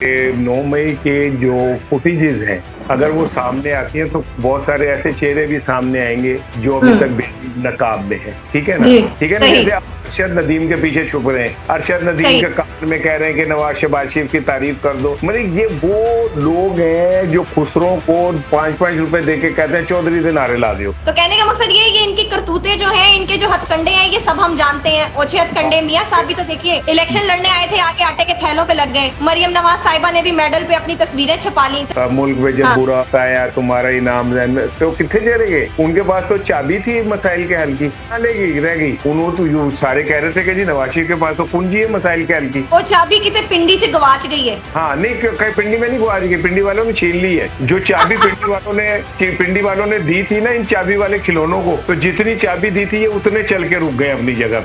9 मई के जो फुटेजेस हैं, अगर वो सामने आती हैं तो बहुत सारे ऐसे चेहरे भी सामने आएंगे जो अभी तक बेनकाब में है। ठीक है ना? जी, ठीक है ना? सही। जैसे आप अरशद नदीम के पीछे छुप रहे हैं, अरशद नदीम सही। के कान में कह रहे हैं कि नवाज शहबाज शरीफ की तारीफ कर दो। मतलब ये वो लोग हैं जो खुसरो को 5-5 रुपए दे के कहते हैं चौधरी से नारे ला दो। तो कहने का मकसद ये है कि इनकी करतूतें जो हैं, इनके जो हथकंडे हैं, ये सब हम जानते हैं। ओछे हथकंडे। मियां साहब भी तो देखिए इलेक्शन लड़ने आए थे, आके आटे के थैलों पे लग गए। मरियम नवाज साहिबा ने भी मेडल पे अपनी तस्वीरें छपा ली। मुल्क में जब हाँ। बुरा आया तुम्हारा इनाम तो कितने चलेंगे? उनके पास तो चाबी थी मसाइल के हल की, कहाँ लेगी रह गई। उन्होंने तो यूं सारे कह रहे थे कि जी नवाज शरीफ के पास तो कुंजी है मसाइल के हल की। वो चाबी कितने पिंडी च गवाच गई है। हाँ नहीं, कहीं पिंडी में नहीं गुआच गई, पिंडी वालों ने छीन ली है। जो चाबी पिंडी वालों ने दी थी ना इन चाबी वाले खिलौनों को, तो जितनी चाबी दी थी ये उतने चल के रुक गए अपनी जगह।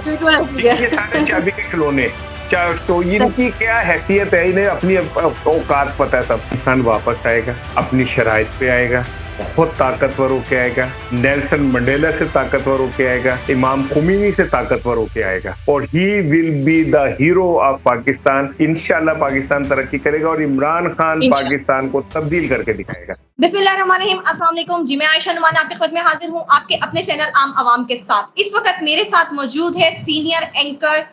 ये सारे चाबी के खिलौने। तो इनकी क्या हैसियत है, इन्हें अपनी औकात पता है। सब इंसान वापस आएगा, अपनी शराइत पे आएगा, बहुत ताकतवर होके आएगा, नेल्सन मंडेला से ताकतवर होके आएगा, इमाम खुमैनी से ताकतवर होके आएगा, और he will be the hero of Pakistan. इंशाल्लाह पाकिस्तान तरक्की करेगा और इमरान खान पाकिस्तान को तब्दील करके दिखाएगा। बिस्मिल्लाहिर्रहमानिर्रहीम, अस्सलाम वालेकुम जी। मैं आयशा नुमान आपके खुद में हाजिर हूँ आपके अपने चैनल आम आवाम के साथ। इस वक्त मेरे साथ मौजूद है सीनियर एंकर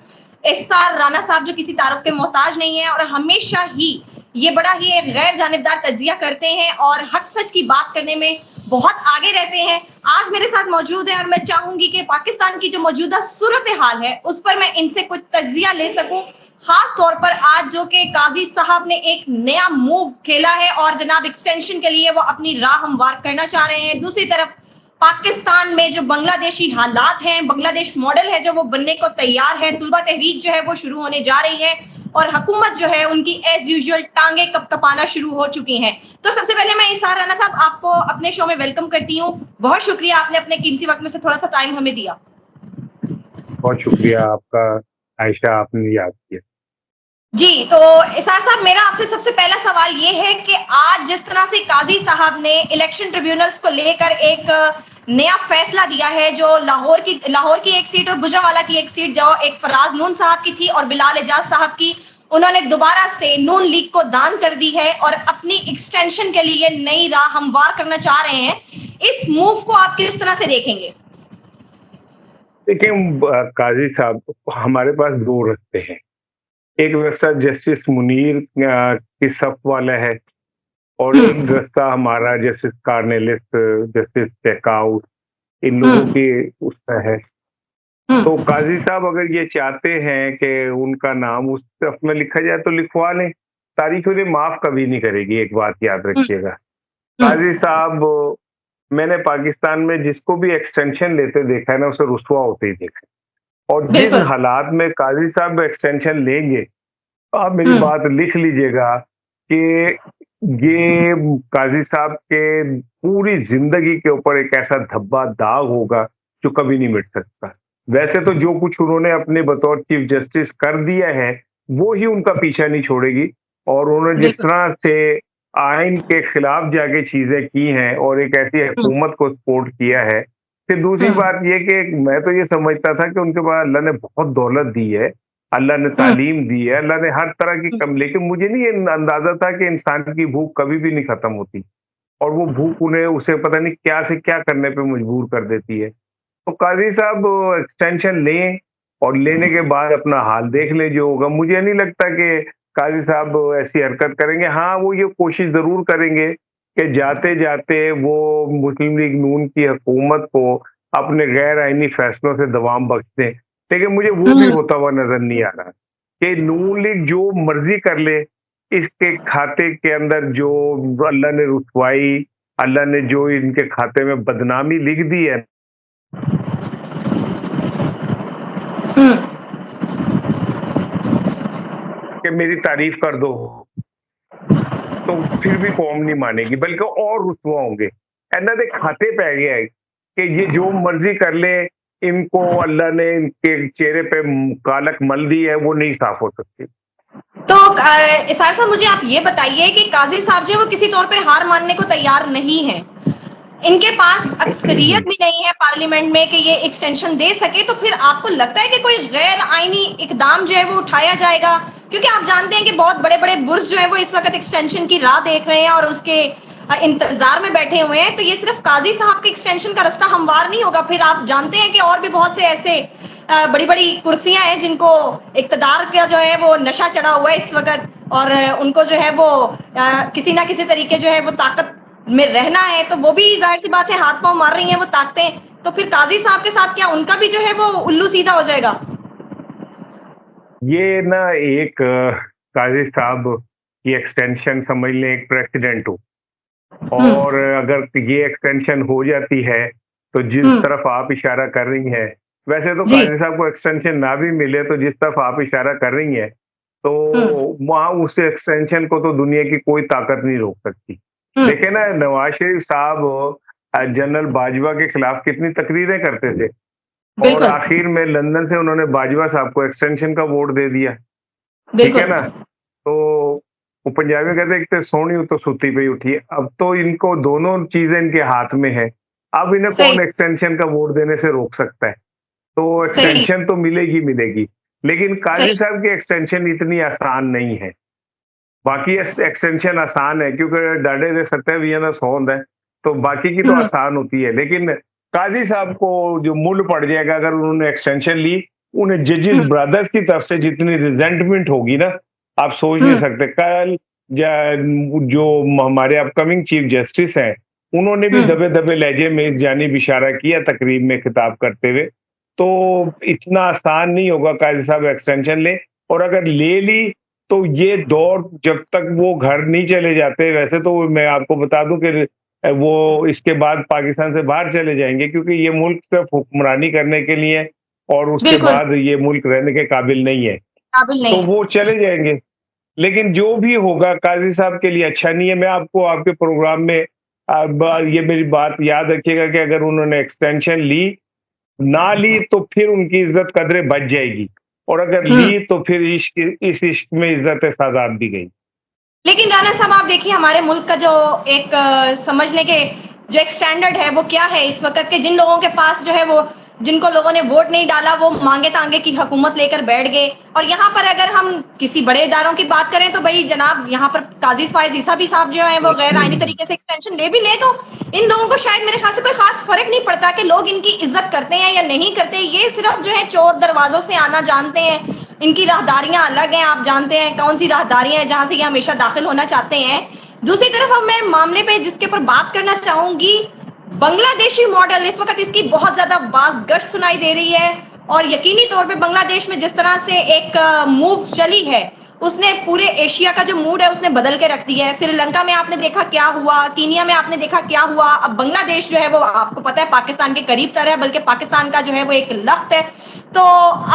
एसआर राना साहब, जो किसी तारुफ के मोहताज नहीं है और हमेशा ही ये बड़ा ही एक गैर जानिबदार तज्जिया करते हैं और हक सच की बात करने में बहुत आगे रहते हैं। आज मेरे साथ मौजूद है और मैं चाहूंगी कि पाकिस्तान की जो मौजूदा सूरत हाल है उस पर मैं इनसे कुछ तज्जिया ले सकूं। खास तौर पर आज जो कि काजी साहब ने एक नया मूव खेला है और जनाब एक्सटेंशन के लिए वो अपनी राह हमवार करना चाह रहे हैं। दूसरी तरफ पाकिस्तान में जो बांग्लादेशी हालात हैं, बांग्लादेश मॉडल है जो वो बनने को तैयार है। तुलबा तहरीक जो है वो शुरू होने जा रही है और हुकूमत जो है उनकी एज यूजुअल टांगे कपकपाना शुरू हो चुकी हैं। तो सबसे पहले मैं इसार राना साहब आपको अपने शो में वेलकम करती हूँ। बहुत शुक्रिया, आपने अपने कीमती वक्त में से थोड़ा सा टाइम हमें दिया। बहुत शुक्रिया आपका आयशा, आपने याद किया। जी, तो इसार साहब, मेरा आपसे सबसे पहला सवाल ये है कि आज जिस तरह से काजी साहब ने इलेक्शन ट्रिब्यूनल्स को लेकर एक नया फैसला दिया है, जो लाहौर की एक सीट और गुजरांवाला की एक सीट जो एक फराज नून साहब की थी और बिलाल एजाज साहब की, उन्होंने दोबारा से नून लीग को दान कर दी है और अपनी एक्सटेंशन के लिए नई राह हमवार करना चाह रहे हैं। इस मूव को आप किस तरह से देखेंगे? देखिए काजी साहब, हमारे पास दो रास्ते हैं। एक रास्ता जस्टिस मुनीर की सफ वाला है और एक रास्ता हमारा जस्टिस कार्नेलिस, जस्टिस चेकआउट, इन लोगों की उसका है। तो काजी साहब अगर ये चाहते हैं कि उनका नाम उस सफ में लिखा जाए तो लिखवा लें, तारीख उन्हें माफ कभी नहीं करेगी। एक बात याद रखिएगा, काजी साहब, मैंने पाकिस्तान में जिसको भी एक्सटेंशन लेते देखा है ना, उसे रुसवा होते ही देखा है। और जिस हालात में काजी साहब एक्सटेंशन लेंगे, आप मेरी बात लिख लीजिएगा कि ये काजी साहब के पूरी जिंदगी के ऊपर एक ऐसा धब्बा दाग होगा जो कभी नहीं मिट सकता। वैसे तो जो कुछ उन्होंने अपने बतौर चीफ जस्टिस कर दिया है वो ही उनका पीछा नहीं छोड़ेगी, और उन्होंने जिस तरह से आइन के खिलाफ जाके चीजें की हैं और एक ऐसी हुकूमत को सपोर्ट किया है। फिर दूसरी बात ये कि मैं तो ये समझता था कि उनके पास अल्लाह ने बहुत दौलत दी है, अल्लाह ने तालीम दी है, अल्लाह ने हर तरह की कम, लेकिन मुझे नहीं ये अंदाजा था कि इंसान की भूख कभी भी नहीं खत्म होती और वो भूख उसे पता नहीं क्या से क्या करने पे मजबूर कर देती है। तो काजी साहब एक्सटेंशन लें और लेने के बाद अपना हाल देख लें जो होगा। मुझे नहीं लगता कि काजी साहब ऐसी हरकत करेंगे। हाँ, वो ये कोशिश जरूर करेंगे कि जाते जाते वो मुस्लिम लीग नून की हुकूमत को अपने गैर आईनी फैसलों से दवाम बख्श दें, लेकिन मुझे वो भी होता हुआ नजर नहीं आ रहा कि नून लीग जो मर्जी कर ले, इसके खाते के अंदर जो अल्लाह ने रुसवाई, अल्लाह ने जो इनके खाते में बदनामी लिख दी है कि मेरी तारीफ कर दो, तो फिर भी कौम नहीं मानेगी बल्कि और रुसवा होंगे। इन्हों के खाते पै गया है कि ये जो मर्जी कर ले, इनको अल्लाह ने इनके चेहरे पे कालक मल दी है, वो नहीं साफ हो सकती। तो इसार साहब, मुझे आप ये बताइए कि काजी साहब जो है वो किसी तौर पे हार मानने को तैयार नहीं है। इनके पास अक्सरियत भी नहीं है पार्लियामेंट में कि ये एक्सटेंशन दे सके, तो फिर आपको लगता है कि कोई गैर आईनी इकदाम जो है वो उठाया जाएगा? क्योंकि आप जानते हैं कि बहुत बड़े-बड़े बुर्ज जो है वो इस वक़्त एक्सटेंशन की राह देख रहे हैं और उसके इंतज़ार में बैठे हुए हैं, तो ये सिर्फ़ काज़ी साहब के एक्सटेंशन का रास्ता हमवार नहीं होगा। फिर आप जानते हैं कि और भी बहुत से ऐसे बड़ी-बड़ी कुर्सियाँ हैं जिनको इक़्तिदार का जो है वो नशा चढ़ा हुआ है इस वक़्त, और उनको जो है वो किसी न किसी तरीके जो है वो ताकत में रहना है, तो वो भी ज़ाहिर-सी बात है हाथ-पाँव मार रही हैं वो ताकतें, तो फिर काज़ी साहब के साथ क्या उनका भी जो है वो उल्लू सीधा हो जाएगा? ये ना एक काज़ी साहब की एक्सटेंशन समझ लें एक प्रेसिडेंट हो, हुँ, और अगर ये एक्सटेंशन हो जाती है, तो जिस हुँ, तरफ आप इशारा कर रही हैं, वैसे तो जी, काज़ी साहब को एक्सटेंशन ना भी मिले तो जिस तरफ आप इशारा कर रही हैं, तो हुँ, वहाँ उस एक्सटेंशन को तो दुनिया की कोई ताकत नहीं रोक सकती। हुँ, देखिए ना, नवाज़ शरीफ साहब जनरल बाजवा के खिलाफ कितनी तकरीरें करते थे, और बिल्कुल, आखिर में लंदन से उन्होंने बाजवा साहब को एक्सटेंशन का वोट दे दिया। ठीक है बिल्कुल, ना? तो वो पंजाबी में कहते हैं, "एक तो सोहनी तो सुत्ती पई उठी है।" अब तो इनको दोनों चीज़ें इनके हाथ में है। अब इन्हें सही, कौन एक्सटेंशन का वोट देने से रोक सकता है? तो सही, एक्सटेंशन तो मिलेगी, मिलेगी। लेकिन काज़ी सही, साहब की एक्सटेंशन इतनी आसान नहीं है। बाकी एक्सटेंशन आसान है क्योंकि डांडे दे सत्ते भी ना सौंद है, तो बाकी की तो हुँ, आसान होती है। लेकिन काज़ी साहब को जो मूल पड़ जाएगा अगर उन्होंने एक्सटेंशन ली, उन्हें जजेस हुँ, ब्रदर्स की तरफ से जितनी रिजेंटमेंट होगी ना, आप सोच नहीं हुँ, सकते। कल या जो हमारे अपकमिंग चीफ जस्टिस हैं, उन्होंने भी हुँ, दबे-दबे लहजे में इस जानिब इशारा किया तकरीब में खिताब करते हुए। तो इतना आसान नहीं होगा काज़ी साहब एक्सटेंशन लें, और अगर ले ली तो ये दौर जब तक वो घर नहीं चले जाते, वैसे तो मैं आपको बता दूं कि वो इसके बाद पाकिस्तान से बाहर चले जाएंगे, क्योंकि ये मुल्क सिर्फ हुक्मरानी करने के लिए और उसके बिल्कुल, बाद ये मुल्क रहने के काबिल नहीं है, काबिल नहीं तो है। वो चले जाएंगे। लेकिन जो भी होगा काजी साहब के लिए अच्छा नहीं है। मैं आपको आपके प्रोग्राम में ये मेरी बात याद रखिएगा कि अगर उन्होंने एक्सटेंशन ली, ना ली तो फिर उनकी इज्जत कदरे बच जाएगी, और अगर हुँ। ली तो फिर इस इश्क में इज्जत सादात भी गई। लेकिन राणा साहब आप देखिए हमारे मुल्क का जो एक समझ लें कि जो एक स्टैंडर्ड है वो क्या है इस वक़्त के, जिन लोगों के पास जो है वो जिनको लोगों ने वोट नहीं डाला वो मांगे-तांगे की हुकूमत लेकर बैठ गए। और यहाँ पर अगर हम किसी बड़े इदारों की बात करें तो भई जनाब यहाँ पर काज़ी फ़ायज़ ईसा भी साहब जो हैं वो गैर आईनी तरीके से एक्सटेंशन ले भी लें तो इन लोगों को शायद मेरे ख़्याल से कोई ख़ास फ़र्क नहीं पड़ता कि लोग इनकी इज़्ज़त करते हैं या नहीं करते। ये सिर्फ़ जो है चोर दरवाज़ों से आना जानते हैं। इनकी राहदारियां अलग हैं, आप जानते हैं कौन सी राहदारियां हैं जहां से ये हमेशा दाखिल होना चाहते हैं। दूसरी तरफ अब मैं मामले पे जिसके ऊपर बात करना चाहूंगी, बांग्लादेशी मॉडल इस वक्त इसकी बहुत ज्यादा बाज गश्त सुनाई दे रही है, और यकीनी तौर पे बांग्लादेश में जिस तरह से एक मूव चली है उसने पूरे एशिया का जो मूड है उसने बदल के रख दिया है। श्रीलंका में आपने देखा क्या हुआ, कीनिया में आपने देखा क्या हुआ, अब बांग्लादेश जो है वो आपको पता है पाकिस्तान के करीब तर है, बल्कि पाकिस्तान का जो है वो एक लख्त है। तो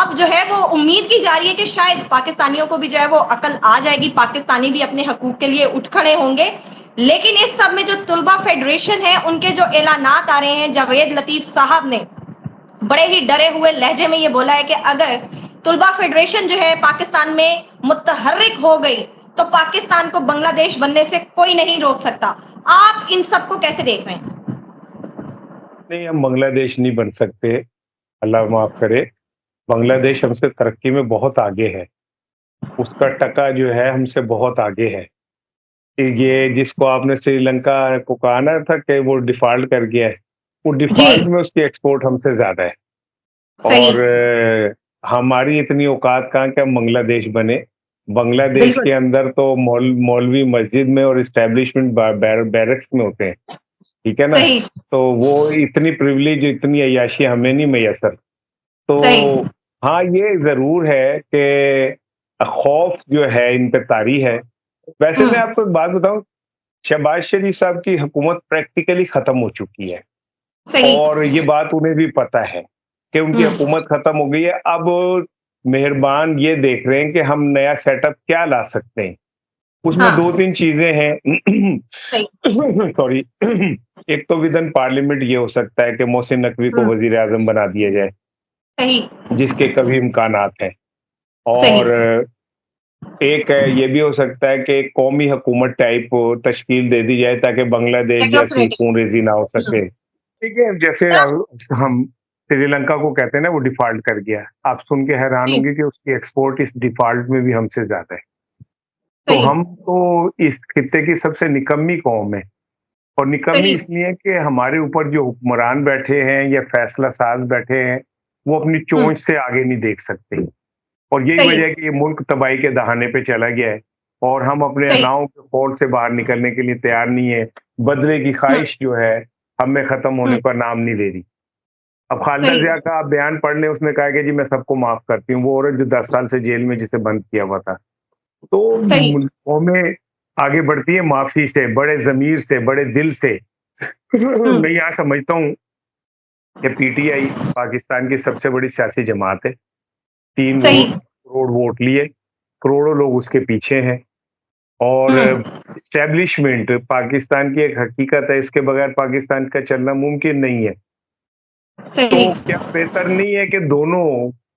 अब जो है वो उम्मीद की जा रही है कि शायद पाकिस्तानियों को भी जो है वो अकल आ जाएगी, पाकिस्तानी भी अपने हकूक के लिए उठ खड़े होंगे। लेकिन इस सब में जो तुलबा फेडरेशन है उनके जो ऐलानात आ रहे हैं, जावेद लतीफ साहब ने बड़े ही डरे हुए लहजे में ये बोला है कि अगर तुलबा फेडरेशन जो है पाकिस्तान में मुतहर्रिक हो गई तो पाकिस्तान को बांग्लादेश बनने से कोई नहीं रोक सकता। आप इन सबको कैसे देख रहे हैं? नहीं, हम बांग्लादेश नहीं बन सकते, अल्लाह माफ़ करे। बांग्लादेश हमसे तरक्की में बहुत आगे है। उसका टका जो है हमसे बहुत आगे है। ये जिसको आपने श्रीलंका को कहा ना था कि वो डिफ़ॉल्ट कर गया है, वो जी, डिफ़ॉल्ट में उसकी एक्सपोर्ट हमसे ज़्यादा है। सही, और हमारी इतनी औकात कहाँ कि हम बांग्लादेश बने। बांग्लादेश बिल्कुल, के अंदर तो मौलवी मस्जिद में और एस्टेब्लिशमेंट बैरक्स में होते हैं, ठीक है ना? सही, तो वो इतनी प्रिविलेज, इतनी अय्याशी हमें नहीं मैसर। सही, तो हाँ, ये ज़रूर है कि खौफ जो है इन पे तारी है। वैसे हुँ, मैं आपको एक बात बताऊँ, शहबाज शरीफ साहब की हुकूमत प्रैक्टिकली खत्म हो चुकी है, सही, और ये बात उन्हें भी पता है कि उनकी हुँ, हुकूमत खत्म हो गई है। अब मेहरबान ये देख रहे हैं कि हम नया सेटअप क्या ला सकते हैं। उसमें हाँ, 2-3 चीज़ें हैं। सही, सॉरी। एक तो विदिन पार्लियामेंट ये हो सकता है कि मोहसिन नकवी को हुँ, वज़ीर-ए-आज़म बना दिया जाए, सही, जिसके कभी इम्कानात हैं। सही, और एक है, ये भी हो सकता है कि एक कौमी हुकूमत टाइप तश्कील दे दी जाए ताकि बांग्लादेश जैसी टेक्नोक्रेटिक। खून-रेज़ी ना हो हुँ। सके। ठीक है, जैसे और आप हम श्रीलंका को कहते हैं ना वो डिफ़ॉल्ट कर गया। आप सुन के हैरान जी, होंगे कि उसकी एक्सपोर्ट इस डिफ़ॉल्ट में भी हमसे ज़्यादा है। तो सही, हम तो इस खित्ते की सबसे निकम्मी कौम है और निकम्मी सही। इसलिए कि हमारे ऊपर जो हुक्मरान बैठे हैं या फैसला साज़ बैठे हैं, वो अपनी हुँ, चोंच से आगे नहीं देख सकते। और यही सही, वजह है कि ये मुल्क तबाही के दहाने पे चला गया है और हम अपने सही। नाव के खौल से बाहर निकलने के लिए तैयार नहीं है। बदले की हुँ, ख्वाहिश जो है, हम में ख़त्म होने हुँ, का नाम नहीं ले रही। अब खालिदा सही, ज़िया का आप बयान पढ़ लें, उसने कहा कि जी मैं सबको माफ़ करती हूँ। वो औरत जो 10 साल से जेल में जिसे बंद किया हुआ था। तो सही। कौमें आगे बढ़ती है माफ़ी से, बड़े ज़मीर से, बड़े दिल से। हुँ, मैं यहाँ समझता हूँ कि पीटीआई पाकिस्तान की सबसे बड़ी सियासी जमात है। 3 सही। करोड़ वोट लिए, करोड़ों लोग उसके पीछे हैं और हुँ, एस्टेब्लिशमेंट पाकिस्तान की एक हकीकत है, इसके बगैर पाकिस्तान का चलना मुमकिन नहीं है। तो सही। क्या बेहतर नहीं है कि दोनों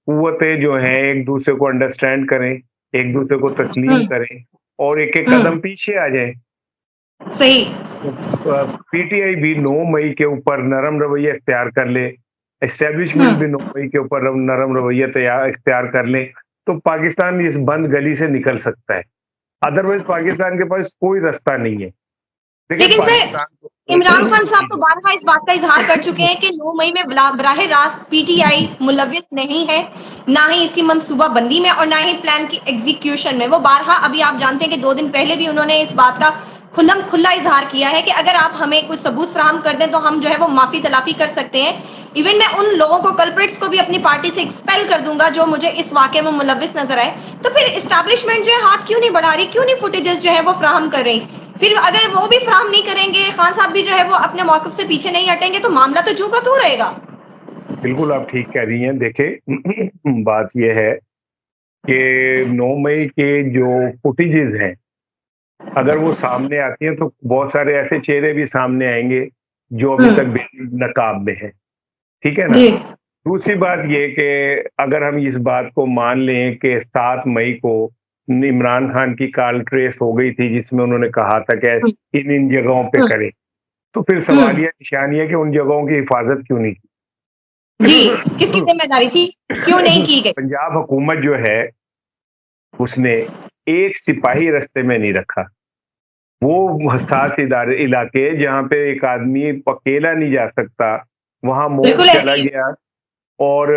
कुव्वतें जो हैं एक-दूसरे को अंडरस्टैंड करें, एक-दूसरे को हुँ, तस्लीम करें और एक-एक हुँ, कदम पीछे आ जाएँ? सही। पीटीआई भी 9 मई के ऊपर नरम रवैया इख्तियार कर ले, हुँ, एस्टेब्लिशमेंट भी 9 मई के ऊपर नरम रवैया इख्तियार कर ले, तो पाकिस्तान इस बंद गली से निकल सकता है। अदरवाइज़ पाकिस्तान के पास कोई रास्ता नहीं है। देखिए लेकिन सर पाकिस्तान को इमरान खान साहब जी, तो जी। बारहा इस बात का इज़हार कर चुके हैं कि 9 मई में बराह रास्त पीटीआई मुलव्विस नहीं है, ना ही इसकी मंसूबाबंदी में और ना ही प्लान की एग्ज़ीक्यूशन में। वो बारहा अभी आप जानते हैं कि 2 दिन पहले भी उन्होंने इस बात का खुल्लम-खुल्ला इज़हार किया है कि अगर आप हमें कोई सबूत फ़राहम कर दें तो हम जो है वो माफ़ी-तलाफ़ी कर सकते हैं। इवन मैं उन लोगों को कल्प्रिट्स को भी अपनी पार्टी से एक्सपेल कर दूँगा जो मुझे इस वाक़ये में मुलव्विस नज़र आए। तो फिर एस्टेब्लिशमेंट जो है हाथ क्यों नहीं बढ़ा रही? क्यों नहीं फुटेजेस जो है वो फ़राहम कर रही? फिर अगर वो भी फ़राहम नहीं करेंगे, खान साहब भी जो है वो अपने मौक़िफ़ से पीछे नहीं हटेंगे तो मामला तो जूँ का त्यों रहेगा। बिल्कुल आप ठीक कह रही हैं। देखिए बात ये है कि 9 मई के जो फुटेजेज़ हैं, अगर वो सामने आती हैं तो बहुत सारे ऐसे चेहरे भी सामने आएँगे, जो अभी हुँ, तक बेनकाब में हैं। ठीक है ना? जी, दूसरी बात ये कि अगर हम इस बात को मान लें कि 7 मई को इमरान खान की कॉल ट्रेस हो गई थी जिसमें उन्होंने कहा था कि हुँ, इन-इन जगहों पे हुँ, करें। तो फिर हुँ, सवाल ये निशान ये है कि उन जगहों की हिफाज़त क्यों नहीं जी, किसकी की? ज़िम्मेदारी थी? क्यों नहीं की गई? पंजाब हुकूमत जो है, उसने एक सिपाही रास्ते में नहीं रखा। वो हसास इलाके जहाँ पे एक आदमी अकेला नहीं जा सकता, वहाँ मॉब बिल्कुल चला ऐसे ही है। गया और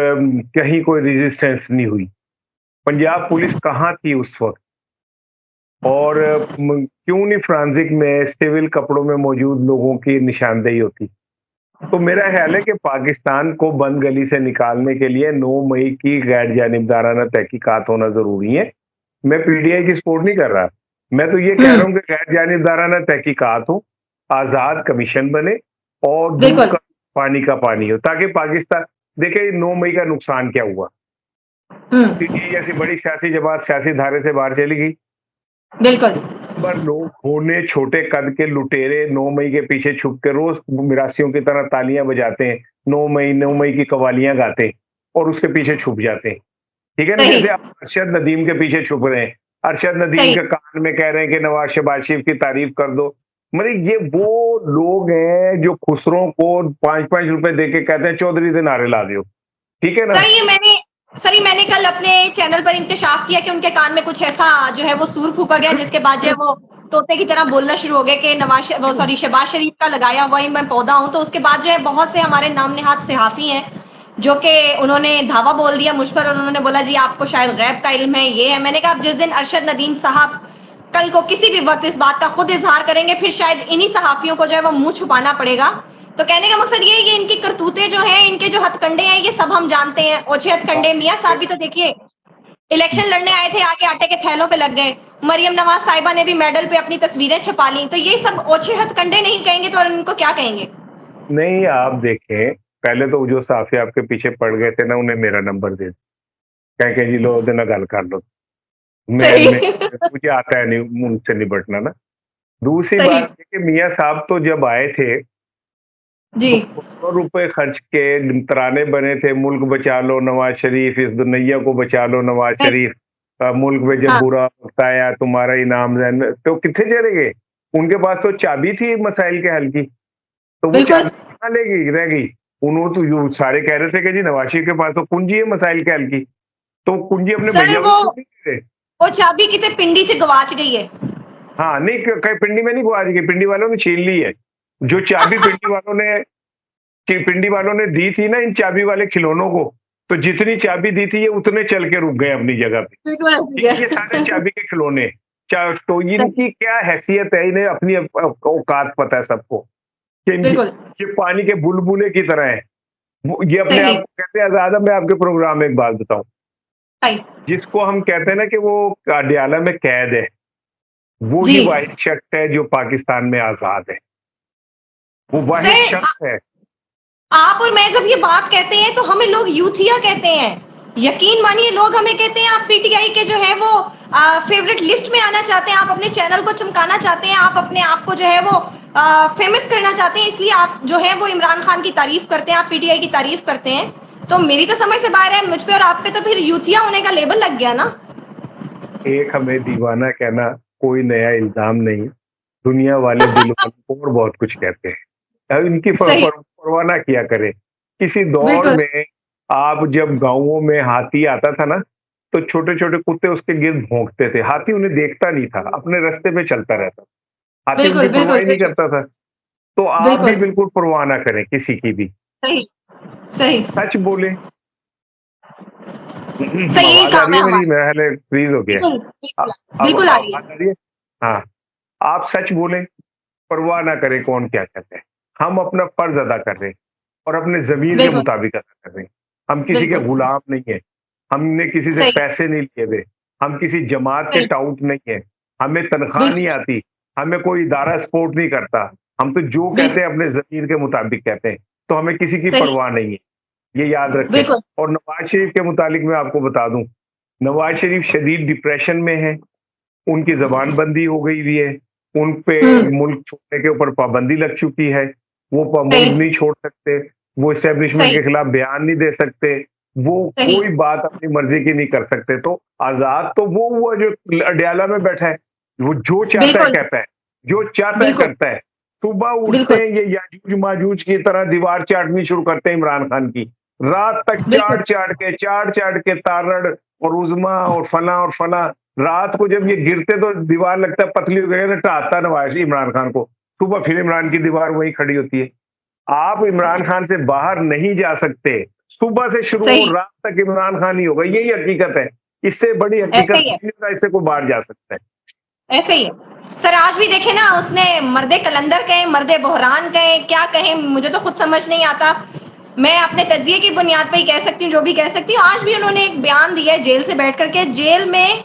कहीं कोई रेजिस्टेंस नहीं हुई। पंजाब पुलिस कहाँ थी उस वक़्त? और क्यों नहीं फोरेंसिक में सिविल कपड़ों में मौजूद लोगों की निशानदेही होती? तो मेरा ख़्याल है कि पाकिस्तान को बंद गली से निकालने के लिए 9 मई की गैर जानिबदाराना तहकीकात होना ज़रूरी है। मैं पीटीआई की सपोर्ट नहीं कर रहा। मैं तो ये कह हुँ, रहा हूँ कि गैर जानिबदाराना तहकीकात हो, आज़ाद कमीशन बने और दूध बिल्कुल। का पानी का पानी हो, ताकि पाकिस्तान देखिए 9 मई का नुकसान क्या हुआ? हुँ, पीटीआई जैसी बड़ी सियासी जमात सियासी धारे से बाहर चली गई। बिल्कुल। नंबर लोग होने छोटे कद के लुटेरे 9 मई के पीछे छुप के रोज मिरासियों की तरह तालियां बजाते हैं। 9 मई की कवालियां गाते हैं और उसके पीछे छुप जाते हैं। ठीक है ना? सही, जैसे आप अरशद नदीम के पीछे छुप रहे हैं। अरशद नदीम सही। के कान में कह रहे हैं कि नवाज शहबाज शरीफ की तारीफ कर दो। मतलब ये वो लोग हैं जो खुसरों को 5-5 रुपए दे के कहते हैं चौधरी दे नारे ला दो। ठीक है ना? सर ये मैंने कल अपने चैनल पर इंकशाफ किया कि उनके कान में कुछ ऐसा जो है वो सूर फूँका गया जिसके बाद जो है वो तोते की तरह बोलना शुरू हो गए कि शहबाज शरीफ का लगाया हुआ ही मैं पौधा हूँ। तो उसके बाद जो है बहुत से हमारे नाम नेहाद सहाफ़ी हैं, जो कि उन्होंने धावा बोल दिया मुझ पर और उन्होंने बोला जी आपको शायद गैब का इल्म है, ये है। मैंने कहा अब जिस दिन अरशद नदीम साहब कल को किसी भी वक़्त इस बात का खुद इज़हार करेंगे, फिर शायद इन्हीं सहाफ़ियों को जो है वो मुँह छुपाना पड़ेगा। तो कहने का मकसद ये है कि इनकी करतूतें जो हैं, इनके जो हथकंडे हैं, ये सब हम जानते हैं। ओछे हथकंडे मियाँ साहब भी तो देखिए, इलेक्शन लड़ने आए थे, आके आटे के थैलों पे लग गए। मरियम नवाज़ साहिबा ने भी मेडल पे अपनी तस्वीरें छपा ली। तो ये सब ओछे हथकंडे नहीं कहेंगे तो और इनको क्या कहेंगे? नहीं आप देखें, पहले तो जो साफी आपके पीछे पड़ गए थे ना उन्हें मेरा नंबर दे कह के जी लो ਉਹਦੇ ਨਾਲ ਗੱਲ कर लो। सही मैं मुझे आता है नहीं उनसे निपटना ना। दूसरी सही। बात है कि मियाँ साहब तो जब आए थे, जी। तो करोड़ों रुपए खर्च के तराने बने थे, मुल्क बचा लो नवाज़ शरीफ, इस दुनिया को बचा लो नवाज़ बिल शरीफ। मुल्क में जब हाँ, बुरा वक़्त आया तुम्हारा इनाम रहना, तो कित्थे चले गए? उनके पास तो चाबी थी मसाइल के हल की, तो वो बिल्कुल। चाबी कहाँ ले गई रह गई? उन्हों तो यूँ सारे कह रहे थे कि जी नवाज़ शरीफ के पास तो कुंजी है मसाइल के हल की, तो कुंजी अपने सर भैया को क्यों नहीं दे रहे? वो चाबी किते पिंडी च गवाच गई है। हाँ, नहीं क कहीं पिंडी में नहीं गुआच गई, पिंडी वालों ने छीन ली है। जो चाबी पिंडी वालों ने दी थी ना इन चाबी वाले खिलौनों को, तो जितनी चाबी दी थी ये उतने चल के रुक गए अपनी जगह पे। बिल्कुल ऐसे ही ये सारे है। चाबी के खिलौने। तो सही, इनकी क्या हैसियत है, इन्हें अपनी औकात पता है सबको कि इनकी बिल्कुल, ये पानी के बुलबुले की तरह हैं। वो ये अपने सही, आप को कहते हैं आज़ाद। अब मैं आपके प्रोग्राम में एक बात बताऊँ, सही। जिसको हम कहते हैं ना कि वो अडयाला में कैद है, वो जी, ही वाहिद शख्स है जो पाकिस्तान में आज़ाद है। वो वाहिद सर शख्स है। आप और मैं जब ये बात कहते हैं तो हमें लोग यूथिया कहते हैं। यकीन मानिए लोग हमें कहते हैं आप पीटीआई के जो है वो फेवरेट लिस्ट में आना चाहते हैं, आप अपने चैनल को चमकाना चाहते हैं, आप अपने आप को जो है वो फेमस करना चाहते हैं, इसलिए आप जो है वो इमरान खान की तारीफ करते हैं, आप पीटीआई की तारीफ करते हैं। तो मेरी तो समझ से बाहर है, मुझ पे और आप पे तो फिर यूथिया होने का लेबल लग गया ना। एक हमें दीवाना कहना कोई नया इल्ज़ाम नहीं। दुनिया वाले दिल वाले और बहुत कुछ कहते हैं। अब इनकी सही, परवाह ना किया करें। किसी दौर बिल्कुल, में आप जब गाँवों में हाथी आता था ना, तो छोटे-छोटे कुत्ते उसके गिर्द भौंकते थे। हाथी उन्हें देखता नहीं था, अपने रास्ते पे चलता रहता। हाथी उनकी बिल्कुल, परवाह बिल्कुल, ही नहीं बिल्कुल, करता था। तो आप भी बिल्कुल, बिल्कुल परवाह ना करें किसी की भी। सही, सही, सच बोलें। सही यही आवाज़ आ काम रही है है मेरी? हमारा। मेरा ख़्याल है फ्रीज़ हो गया है। बिल्कुल, अ, बिल्कुल, अब बिल्कुल आ रही है। आवाज़ आ रही है? हाँ, आप सच बोलें, परवाह ना करें कौन क्या कहता है। हम अपना फ़र्ज़ अदा कर रहे हैं और अपने ज़मीर के बिल्कुल, मुताबिक अदा कर रहे हैं। हम किसी के बिल्कुल, गुलाम नहीं हैं, हमने किसी से सही, पैसे नहीं लिए हुए, हम किसी जमात के सही, टाउट नहीं हैं, हमें तनख़्वाह नहीं बिल्कुल, आती, हमें कोई इदारा सपोर्ट नहीं करता। हम तो जो कहते बिल्कुल, हैं अपने ज़मीर के मुताबिक कहते हैं, तो हमें किसी की सही, परवाह नहीं है, ये याद रखें। बिल्कुल, और नवाज़ शरीफ के मुतालिक मैं आपको बता दूँ, नवाज़ शरीफ शदीद डिप्रेशन में हैं। उनकी ज़बानबंदी हो गई हुई है, उन पे हुँ, मुल्क छोड़ने के ऊपर पाबंदी लग चुकी है, वो सही, मुल्क नहीं छोड़ सकते, वो एस्टेब्लिशमेंट सही, के खिलाफ बयान नहीं दे सकते, वो सही, कोई बात अपनी मर्ज़ी की नहीं कर सकते। तो आज़ाद तो वो हुआ जो अडयाला में बैठा है, वो जो चाहता है बिल्कुल, कहता है, जो चाहता है बिल्कुल, करता है। सुबह उठते बिल्कुल, हैं ये याजूज-माजूज की तरह दीवार चाटनी शुरू करते हैं इमरान खान की, रात तक बिल्कुल, चाट-चाट के तारड़ और उज़मा और फलाँ रात को जब ये गिरते तो दीवार लगता है पतली हो गई है, ढाता नवाज़ इमरान खान को। सुबह फिर इमरान की दीवार वहीं खड़ी होती है। आप इमरान खान से बाहर नहीं जा सकते। सुबह से शुरू हो सही, रात तक इमरान खान ही होगा, यही हकीकत है। इससे बड़ी ऐसा हकीकत ही है, नहीं होगा, इससे कोई बाहर जा सकता है। ऐसा ही है। सर आज भी देखे ना उसने मर्दे कलंदर कहे, मर्दे बहरान कहे, क्या कहें मुझे तो खुद समझ नहीं आता। मैं अपने तज्ज़िये की बुनियाद पे ही कह सकती हूँ, जो भी कह सकती हूँ। आज भी उन्होंने एक बयान दिया है जेल से बैठ कर के, जेल में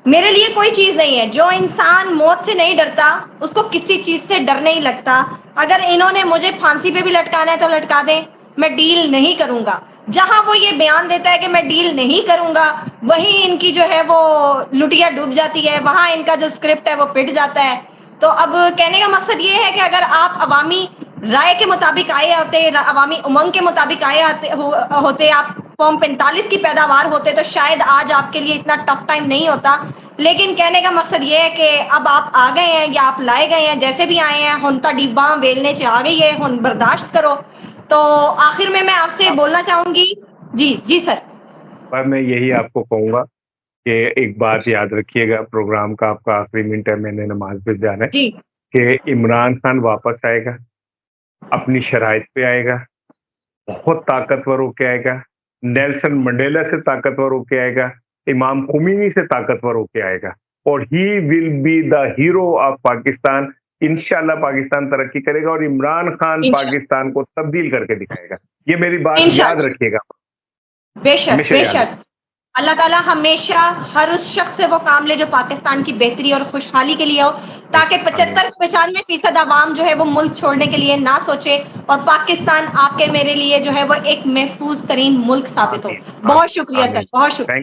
मेरे लिए कोई चीज़ नहीं है। जो इंसान मौत से नहीं डरता, उसको किसी चीज़ से डर नहीं लगता। अगर इन्होंने मुझे फांसी पे भी लटकाना है तो लटका दें, मैं डील नहीं करूँगा। जहाँ वो ये बयान देता है कि मैं डील नहीं करूँगा, वहीं इनकी जो है वो लुटिया डूब जाती है, वहाँ इनका जो स्क्रिप्ट है वो पिट जाता है। तो अब कहने का मकसद ये है कि अगर आप अवामी राय के मुताबिक आए होते, अवामी उमंग के मुताबिक होते, आप फॉर्म 45 की पैदावार होते तो शायद आज आपके लिए इतना टफ टाइम नहीं होता। लेकिन कहने का मकसद ये है कि अब आप आ गए हैं या आप लाए गए हैं, जैसे भी आए हैं, हुन तो डिब्बा वेलने च आ गई है, हुन बर्दाश्त करो। तो आखिर में मैं आपसे अब बोलना चाहूंगी। जी जी सर। पर मैं यही आपको कहूँगा कि एक बात याद रखिएगा, प्रोग्राम का आपका आखिरी मिनट है, मैंने नमाज़ पे जाना है, जी कि इमरान खान वापस आएगा, अपनी शराइत पे आएगा, बहुत ताकतवर होके आएगा, नेल्सन मंडेला से ताकतवर होके आएगा, इमाम खुमैनी से ताकतवर होके आएगा और he will be the hero of Pakistan. इंशाल्लाह पाकिस्तान तरक्की करेगा और इमरान खान इंशाल्लाह, पाकिस्तान को तब्दील करके दिखाएगा। ये मेरी बात याद इंशाल्लाह, रखिएगा, बेशक हमेशा याद बेशक। रखिएगा। अल्लाह ताला हमेशा हर उस शख्स से वो काम ले जो पाकिस्तान की बेहतरी और खुशहाली के लिए हो, ताकि आमीन, 75-95% अवाम जो है वो मुल्क छोड़ने के लिए ना सोचे और पाकिस्तान आपके मेरे लिए जो है वो एक महफूज तरीन मुल्क साबित हो। आमीन, बहुत आमीन, शुक्रिया सर, आमीन। बहुत शुक्रिया। थैंक